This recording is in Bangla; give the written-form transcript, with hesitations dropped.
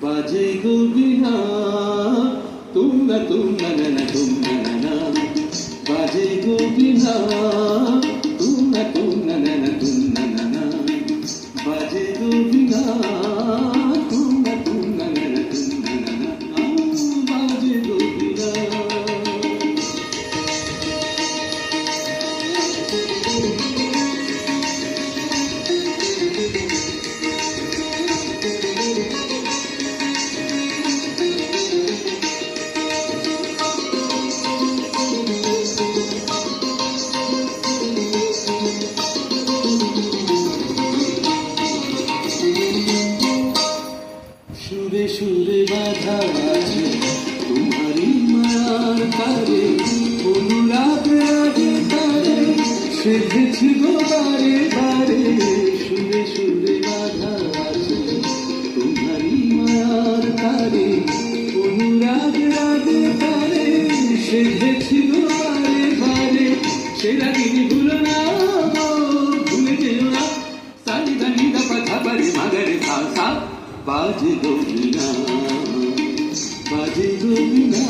বাজে গো বিনা তুমনা তুমনা না তুমনা না বাজে গো বিনা তুমনা তুমনা না তুমনা না বাজে গো বিনা তুমনা তুমনা না তুমনা না বাজে গো বিনা সুরে সুরে বাধা আছে তোমারি মায়ার তারে অনুরাগ রাগে তারে সেধেছি গো বারে বারে সুরে সুরে বাধা আছে তোমারি মায়ার তারে অনুরাগ রাগে তারে সেধেছি গো বারে বারে সে রাগিনী ভুলো না ভুলে যেও না সানি দানি দা পাথা বারে মাগারে সা সা বাজে গো বিনা বাজে গো বিনা